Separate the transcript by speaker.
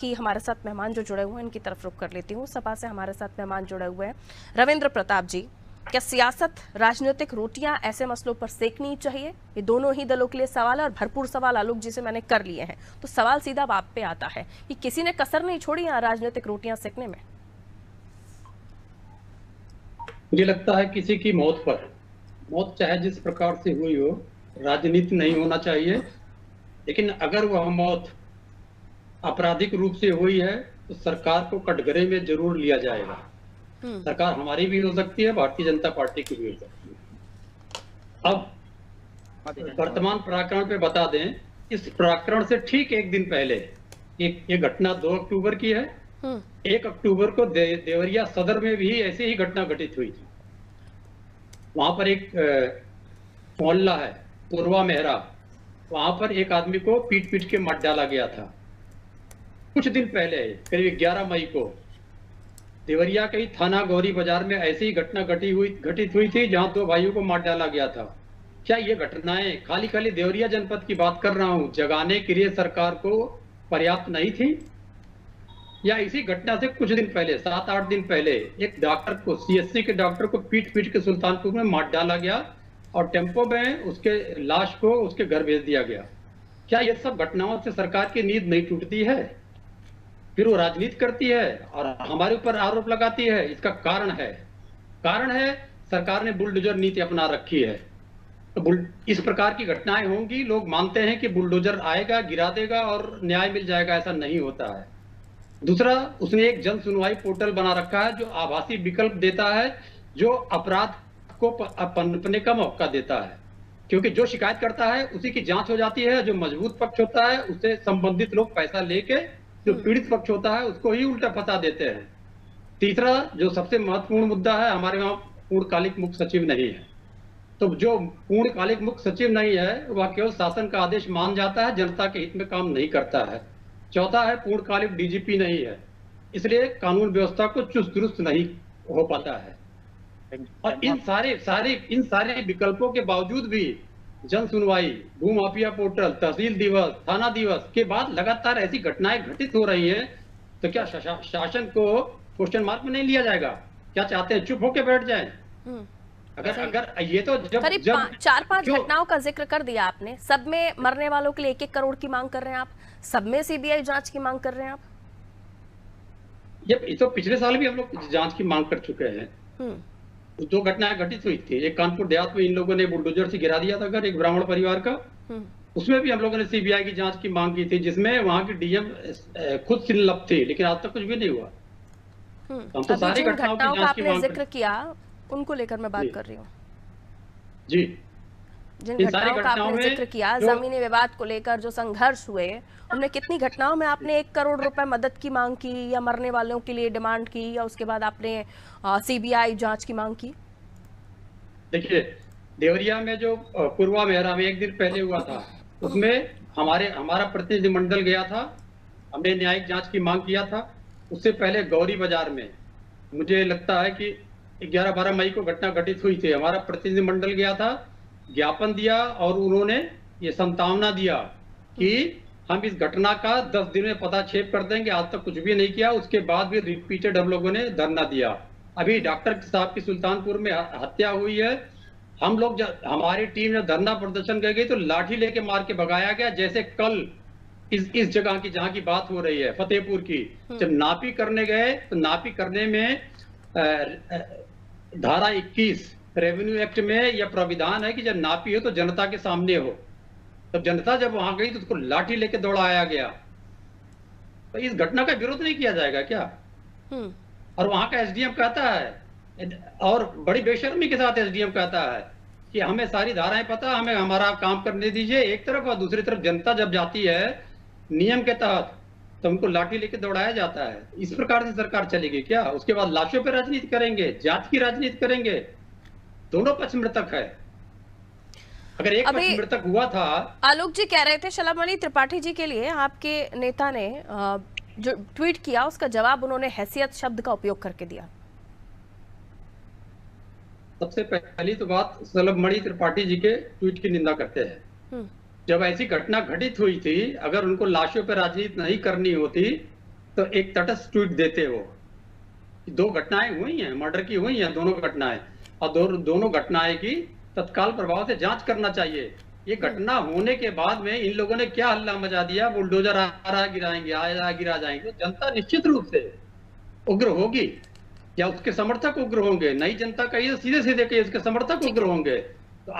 Speaker 1: कि हमारे साथ मेहमान जो जुड़े हुए हैं इनकी तरफ रुख कर लेती हूँ। सपा से हमारे साथ मेहमान जुड़े हुए हैं रविंद्र प्रताप जी। क्या सियासत, राजनीतिक रोटियां ऐसे मसलों पर सेकनी चाहिए? ये दोनों ही दलों के लिए सवाल है और भरपूर सवाल आलोक जी से मैंने कर लिए हैं। तो सवाल सीधा आप पे आता है कि किसी ने कसर नहीं छोड़ी यहाँ राजनीतिक रोटियां सेकने में।
Speaker 2: मुझे लगता है किसी की मौत चाहे जिस प्रकार से हुई हो, राजनीति नहीं होना चाहिए। लेकिन अगर वह मौत आपराधिक रूप से हुई है तो सरकार को कटघरे में जरूर लिया जाएगा। सरकार हमारी भी हो सकती है, भारतीय जनता पार्टी की भी हो सकती है। अब वर्तमान प्रकरण पे बता दें, इस प्रकरण से ठीक एक दिन पहले ये घटना 2 अक्टूबर की है। 1 अक्टूबर को देवरिया सदर में भी ऐसी ही घटना घटित हुई थी। वहां पर एक मोहल्ला है पूर्वा मेहरा, वहां पर एक आदमी को पीट के मार डाला गया था। कुछ दिन पहले करीब 11 मई को देवरिया के थाना गौरी बाजार में ऐसी ही घटना घटित हुई थी, जहां 2 भाइयों को मार डाला गया था। क्या ये घटनाएं खाली देवरिया जनपद की बात कर रहा हूं, जगाने के लिए सरकार को पर्याप्त नहीं थी? या इसी घटना से कुछ दिन पहले 7-8 दिन पहले एक डॉक्टर को, सीएससी के डॉक्टर को पीट के सुल्तानपुर में मार डाला गया और टेम्पो में उसके लाश को उसके घर भेज दिया गया। क्या ये सब घटनाओं से सरकार की नींद नहीं टूटती है? फिर वो राजनीति करती है और हमारे ऊपर आरोप लगाती है। इसका कारण है सरकार ने बुलडोजर नीति अपना रखी है। तो इस प्रकार की घटनाएं होंगी, लोग मानते हैं कि बुलडोजर आएगा, गिरा देगा और न्याय मिल जाएगा। ऐसा नहीं होता है। दूसरा, उसने एक जन सुनवाई पोर्टल बना रखा है जो आभासी विकल्प देता है, जो अपराध को पनपने का मौका देता है, क्योंकि जो शिकायत करता है उसी की जांच हो जाती है। जो मजबूत पक्ष होता है उससे संबंधित लोग पैसा लेके जो पीड़ित पक्ष होता है उसको ही उल्टा फंसा देते हैं। तीसरा, जो सबसे महत्वपूर्ण मुद्दा है, हमारे वहां पूर्णकालिक मुख्य सचिव नहीं है। तो जो पूर्णकालिक मुख्य सचिव नहीं है वह केवल शासन का आदेश मान जाता है, जनता के हित में काम नहीं करता है। चौथा है, पूर्णकालिक डीजीपी नहीं है, इसलिए कानून व्यवस्था को चुस्त दुरुस्त नहीं हो पाता है। और इन सारे विकल्पों के बावजूद भी जन सुनवाई, भूमाफिया पोर्टल, तहसील दिवस, थाना दिवस के बाद लगातार ऐसी घटनाएं घटित हो रही हैं। तो क्या शासन को क्वेश्चन मार्क में नहीं लिया जाएगा? क्या चाहते हैं चुप होके बैठ जाएं? अगर ये तो जब
Speaker 1: 4-5 घटनाओं का जिक्र कर दिया आपने, सब में मरने वालों के लिए 1-1 करोड़ की मांग कर रहे हैं आप, सब में सीबीआई जांच की मांग कर रहे हैं आप।
Speaker 2: ये तो पिछले साल भी हम लोग जांच की मांग कर चुके हैं। 2 घटनाएं घटित हुई थी। एक कानपुर देहात में इन लोगों ने बुलडोजर से गिरा दिया था घर एक ब्राह्मण परिवार का। उसमें भी हम लोगों ने सीबीआई की जांच की मांग की थी, जिसमें वहां की डीएम खुद संलिप्त थी, लेकिन आज तक कुछ भी नहीं हुआ। हम तो सारी घटनाओं की जांच की मांग
Speaker 1: जिक्र किया, उनको लेकर मैं बात कर रही हूँ
Speaker 2: जी।
Speaker 1: जिन घटनाओं का आपने जिक्र किया, जमीनी विवाद को लेकर जो संघर्ष हुए, उनमें कितनी घटनाओं में आपने 1 करोड़ रुपए मदद की मांग की या मरने वालों के लिए डिमांड की, या उसके बाद आपने सीबीआई जांच की मांग की?
Speaker 2: देखिए, देवरिया में जो पूर्वा मेहरा में 1 दिन पहले हुआ था, उसमें हमारा प्रतिनिधिमंडल गया था। हमने न्यायिक जांच की मांग किया था। उससे पहले गौरी बाजार में मुझे लगता है कि 11-12 मई को घटना घटित हुई थी। हमारा प्रतिनिधिमंडल गया था, ज्ञापन दिया और उन्होंने ये संतावना दिया कि हम इस घटना का 10 दिन में पताक्षेप कर देंगे। आज तक कुछ भी नहीं किया। उसके बाद भी रिपीटेड हम लोगों ने धरना दिया। अभी डॉक्टर साहब की सुल्तानपुर में हत्या हुई है। हम लोग हमारी टीम जब धरना प्रदर्शन कर गई तो लाठी लेके मार के भगाया गया। जैसे कल इस जगह की, जहां की बात हो रही है, फतेहपुर की, जब नापी करने गए तो नापी करने में धारा 21 रेवेन्यू एक्ट में यह प्राविधान है कि जब नापी हो तो जनता के सामने हो। तब जनता जब वहां गई तो उसको लाठी लेके दौड़ाया गया। तो इस घटना का विरोध नहीं किया जाएगा क्या? और वहां का एसडीएम कहता है, और बड़ी बेशर्मी के साथ एसडीएम कहता है कि हमें सारी धाराएं पता, हमें हमारा काम करने दीजिए एक तरफ, और दूसरी तरफ जनता जब जाती है नियम के तहत तो उनको लाठी लेके दौड़ाया जाता है। इस प्रकार से सरकार चलेगी क्या? उसके बाद लाशों पर राजनीति करेंगे, जात की राजनीति करेंगे। दोनों पक्ष मृतक है। अगर एक पक्ष मृतक हुआ था।
Speaker 1: आलोक जी कह रहे थे शलभमणि त्रिपाठी जी के लिए आपके नेता ने जो ट्वीट किया उसका जवाब उन्होंने हैसियत शब्द का उपयोग करके दिया।
Speaker 2: सबसे पहली तो बात, शलभमणि त्रिपाठी जी के ट्वीट की निंदा करते हैं। जब ऐसी घटना घटित हुई थी, अगर उनको लाशों पर राजनीति नहीं करनी होती तो एक तटस्थ ट्वीट देते हो। दो घटनाएं हुई हैं, मर्डर की हुई हैं दोनों घटनाएं, और दोनों घटनाएं की तत्काल प्रभाव से जांच करना चाहिए। ये घटना होने के बाद में इन लोगों ने क्या हल्ला मचा दिया, बुलडोजर आ रहा गिराएंगे, आ रहा गिरा जाएंगे। जनता निश्चित रूप से उग्र होगी, या उसके समर्थक उग्र होंगे। नई जनता कहिए, सीधे सीधे कहिए, उसके समर्थक उग्र होंगे।